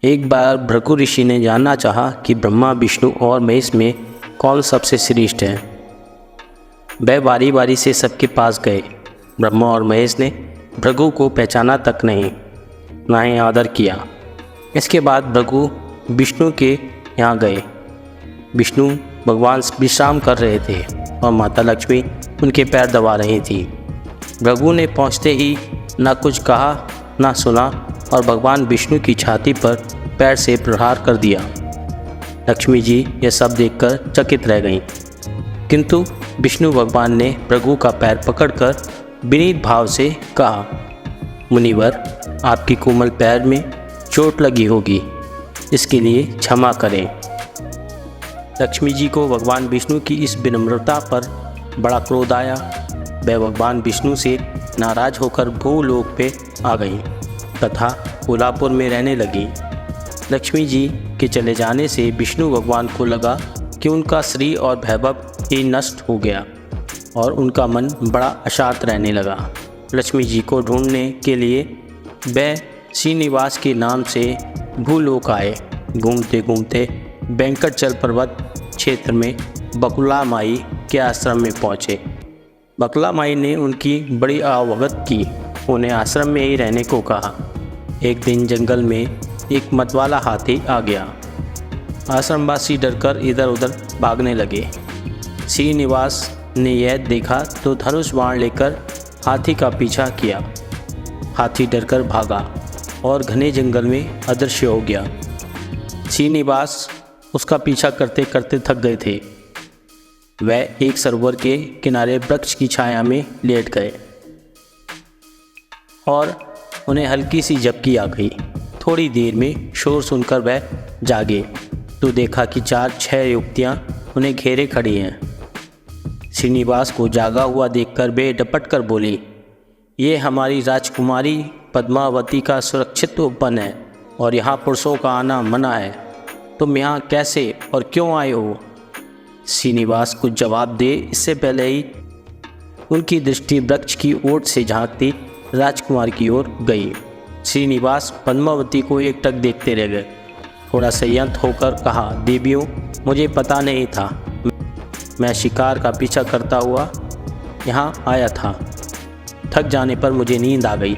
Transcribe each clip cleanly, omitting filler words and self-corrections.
एक बार भृगु ऋषि ने जानना चाहा कि ब्रह्मा, विष्णु और महेश में कौन सबसे श्रेष्ठ है। वह बारी बारी से सबके पास गए। ब्रह्मा और महेश ने भृगु को पहचाना तक नहीं, ना ही आदर किया। इसके बाद भृगु विष्णु के यहाँ गए। विष्णु भगवान विश्राम कर रहे थे और माता लक्ष्मी उनके पैर दबा रही थी। भृगु ने पहुँचते ही ना कुछ कहा ना सुना और भगवान विष्णु की छाती पर पैर से प्रहार कर दिया। लक्ष्मी जी यह सब देखकर चकित रह गईं। किंतु विष्णु भगवान ने भृगु का पैर पकड़कर विनीत भाव से कहा, मुनिवर, आपकी कोमल पैर में चोट लगी होगी, इसके लिए क्षमा करें। लक्ष्मी जी को भगवान विष्णु की इस विनम्रता पर बड़ा क्रोध आया। वह भगवान विष्णु से नाराज होकर भूलोक पे आ गई तथा कोल्हापुर में रहने लगी। लक्ष्मी जी के चले जाने से विष्णु भगवान को लगा कि उनका श्री और वैभव ही नष्ट हो गया और उनका मन बड़ा अशांत रहने लगा। लक्ष्मी जी को ढूंढने के लिए वह श्रीनिवास के नाम से भूलोक आए। घूमते घूमते वेंकटचल पर्वत क्षेत्र में बकुला माई के आश्रम में पहुँचे। बकुला माई ने उनकी बड़ी अवगत की, उन्हें आश्रम में ही रहने को कहा। एक दिन जंगल में एक मतवाला हाथी आ गया। आश्रमवासी डरकर इधर उधर भागने लगे। श्रीनिवास ने यह देखा तो धनुष बाण लेकर हाथी का पीछा किया। हाथी डरकर भागा और घने जंगल में अदृश्य हो गया। श्रीनिवास उसका पीछा करते करते थक गए थे। वह एक सरोवर के किनारे वृक्ष की छाया में लेट गए और उन्हें हल्की सी झपकी आ गई। थोड़ी देर में शोर सुनकर वह जागे तो देखा कि 4-6 युवतियाँ उन्हें घेरे खड़ी हैं। श्रीनिवास को जागा हुआ देखकर वे डपट कर बोली, ये हमारी राजकुमारी पद्मावती का सुरक्षित उपवन है और यहाँ पुरुषों का आना मना है। तुम यहाँ कैसे और क्यों आए हो? श्रीनिवास कुछ जवाब दे इससे पहले ही उनकी दृष्टि वृक्ष की ओट से झांकती राजकुमार की ओर गई। श्रीनिवास पद्मावती को एकटक देखते रह गए। थोड़ा संयत होकर कहा, देवियों, मुझे पता नहीं था, मैं शिकार का पीछा करता हुआ यहाँ आया था। थक जाने पर मुझे नींद आ गई,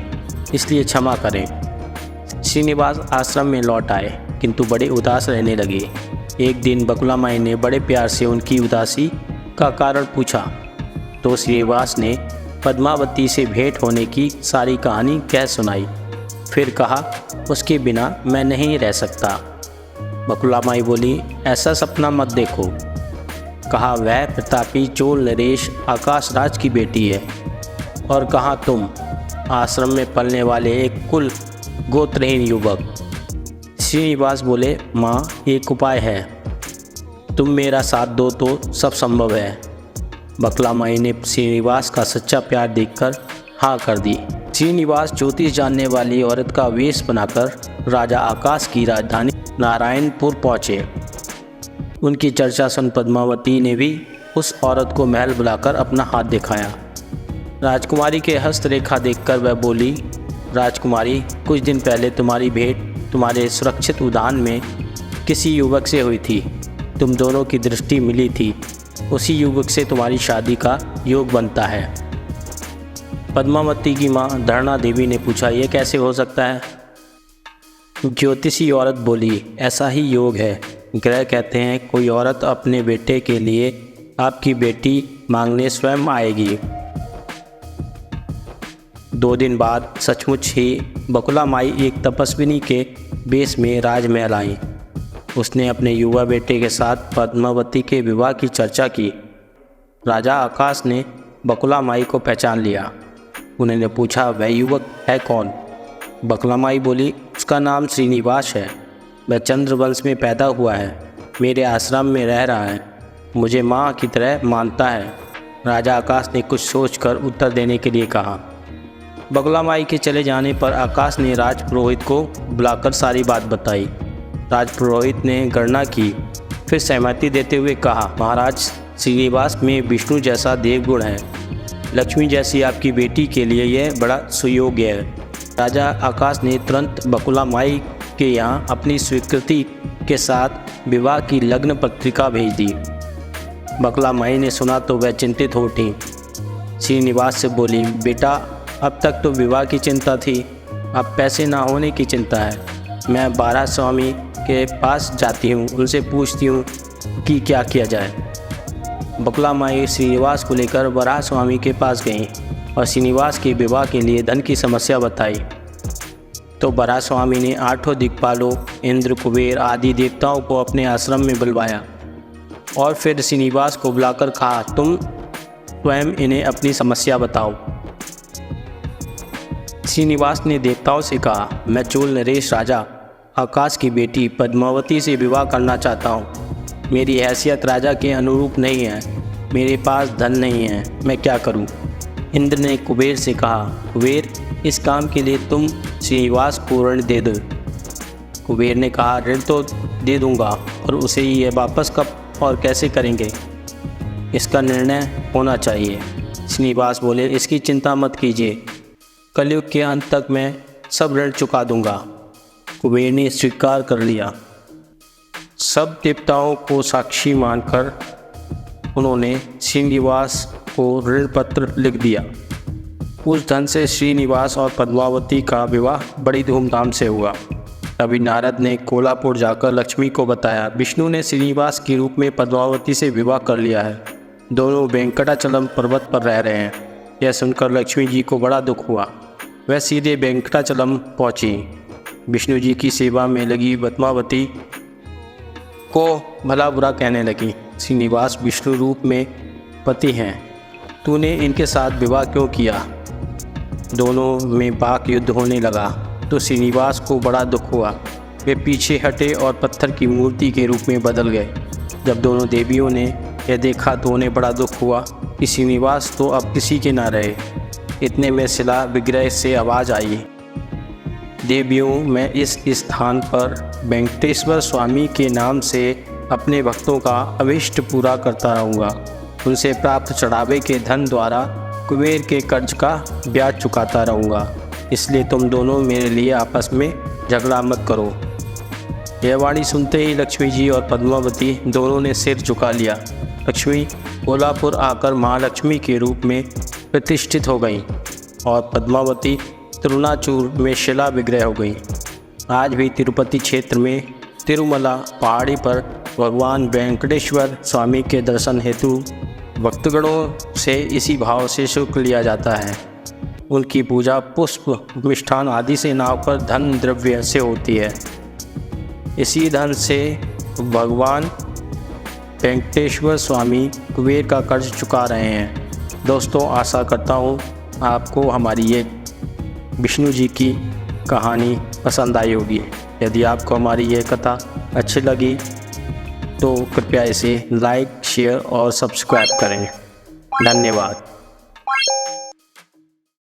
इसलिए क्षमा करें। श्रीनिवास आश्रम में लौट आए किंतु बड़े उदास रहने लगे। एक दिन बकुला माई ने बड़े प्यार से उनकी उदासी का कारण पूछा तो श्रीनिवास ने पद्मावती से भेंट होने की सारी कहानी कह सुनाई। फिर कहा, उसके बिना मैं नहीं रह सकता। बकुला माई बोली, ऐसा सपना मत देखो। कहा, वह प्रतापी चोल नरेश आकाश राज की बेटी है और कहा तुम, आश्रम में पलने वाले एक कुल गोत्रहीन युवक। श्रीनिवास बोले, माँ, एक उपाय है, तुम मेरा साथ दो तो सब संभव है। बकुला माई ने श्रीनिवास का सच्चा प्यार देखकर हाँ कर दी। श्रीनिवास ज्योतिष जानने वाली औरत का वेश बनाकर राजा आकाश की राजधानी नारायणपुर पहुँचे। उनकी चर्चा सुन पद्मावती ने भी उस औरत को महल बुलाकर अपना हाथ दिखाया। राजकुमारी के हस्तरेखा देखकर वह बोली, राजकुमारी, कुछ दिन पहले तुम्हारी भेंट तुम्हारे सुरक्षित उद्यान में किसी युवक से हुई थी। तुम दोनों की दृष्टि मिली थी। उसी युवक से तुम्हारी शादी का योग बनता है। पद्मावती की माँ धरणा देवी ने पूछा, यह कैसे हो सकता है? ज्योतिषी औरत बोली, ऐसा ही योग है। ग्रह कहते हैं कोई औरत अपने बेटे के लिए आपकी बेटी मांगने स्वयं आएगी। 2 दिन बाद सचमुच ही बकुला माई एक तपस्विनी के वेश में राजमहल आई। उसने अपने युवा बेटे के साथ पद्मावती के विवाह की चर्चा की। राजा आकाश ने बकुला माई को पहचान लिया। उन्होंने पूछा, वह युवक है कौन? बकुला माई बोली, उसका नाम श्रीनिवास है। वह चंद्रवंश में पैदा हुआ है, मेरे आश्रम में रह रहा है, मुझे माँ की तरह मानता है। राजा आकाश ने कुछ सोचकर उत्तर देने के लिए कहा। बकुला माई के चले जाने पर आकाश ने राजपुरोहित को बुलाकर सारी बात बताई। राजपुरोहित ने गणना की, फिर सहमति देते हुए कहा, महाराज, श्रीनिवास में विष्णु जैसा देवगुण है। लक्ष्मी जैसी आपकी बेटी के लिए यह बड़ा सुयोग्य है। राजा आकाश ने तुरंत बकुला माई के यहाँ अपनी स्वीकृति के साथ विवाह की लग्न पत्रिका भेज दी। बकला माई ने सुना तो वह चिंतित हो उठी। श्रीनिवास से बोली, बेटा अब तक तो विवाह की चिंता थी, अब पैसे ना होने की चिंता है। मैं बारह स्वामी के पास जाती हूँ, उनसे पूछती हूँ कि क्या किया जाए। बकला माई श्रीनिवास को लेकर वराह स्वामी के पास गई और श्रीनिवास के विवाह के लिए धन की समस्या बताई। तो वराह स्वामी ने आठों दिक्पालों, इंद्र, कुबेर आदि देवताओं को अपने आश्रम में बुलवाया और फिर श्रीनिवास को बुलाकर कहा, तुम स्वयं इन्हें अपनी समस्या बताओ। श्रीनिवास ने देवताओं से कहा, मैं चोल नरेश राजा आकाश की बेटी पद्मावती से विवाह करना चाहता हूँ। मेरी हैसियत राजा के अनुरूप नहीं है, मेरे पास धन नहीं है, मैं क्या करूँ। इंद्र ने कुबेर से कहा, कुबेर इस काम के लिए तुम श्रीनिवास को ऋण दे दो। कुबेर ने कहा, ऋण तो दे दूंगा और उसे ये वापस कब और कैसे करेंगे, इसका निर्णय होना चाहिए। श्रीनिवास बोले, इसकी चिंता मत कीजिए, कलयुग के अंत तक मैं सब ऋण चुका दूंगा। कुबेर ने स्वीकार कर लिया। सब देवताओं को साक्षी मानकर उन्होंने श्रीनिवास को ऋण पत्र लिख दिया। उस धन से श्रीनिवास और पद्मावती का विवाह बड़ी धूमधाम से हुआ। तभी नारद ने कोल्हापुर जाकर लक्ष्मी को बताया, विष्णु ने श्रीनिवास के रूप में पद्मावती से विवाह कर लिया है। दोनों वेंकटाचलम पर्वत पर रह रहे हैं। यह सुनकर लक्ष्मी जी को बड़ा दुख हुआ। वह सीधे वेंकटाचलम पहुँची। विष्णु जी की सेवा में लगी पद्मावती को भला बुरा कहने लगी। श्रीनिवास विष्णु रूप में पति हैं, तूने इनके साथ विवाह क्यों किया। दोनों में वाक युद्ध होने लगा तो श्रीनिवास को बड़ा दुख हुआ। वे पीछे हटे और पत्थर की मूर्ति के रूप में बदल गए। जब दोनों देवियों ने यह देखा तो उन्हें बड़ा दुख हुआ कि श्रीनिवास तो अब किसी के ना रहे। इतने में शिला विग्रह से आवाज़ आई, देवियों मैं इस स्थान पर वेंकटेश्वर स्वामी के नाम से अपने भक्तों का अभिष्ट पूरा करता रहूँगा। उनसे प्राप्त चढ़ावे के धन द्वारा कुबेर के कर्ज का ब्याज चुकाता रहूँगा। इसलिए तुम दोनों मेरे लिए आपस में झगड़ा मत करो। यह वाणी सुनते ही लक्ष्मी जी और पद्मावती दोनों ने सिर झुका लिया। लक्ष्मी कोल्हापुर आकर महालक्ष्मी के रूप में प्रतिष्ठित हो गई और पद्मावती तिरुनाचूर में शिला विग्रह हो गई। आज भी तिरुपति क्षेत्र में तिरुमला पहाड़ी पर भगवान वेंकटेश्वर स्वामी के दर्शन हेतु भक्तगणों से इसी भाव से शुल्क लिया जाता है। उनकी पूजा पुष्प, मिष्ठान आदि से ना होकर धन द्रव्य से होती है। इसी धन से भगवान वेंकटेश्वर स्वामी कुबेर का कर्ज चुका रहे हैं। दोस्तों, आशा करता हूँ आपको हमारी ये विष्णु जी की कहानी पसंद आई होगी। यदि आपको हमारी यह कथा अच्छी लगी तो कृपया इसे लाइक, शेयर और सब्सक्राइब करें। धन्यवाद।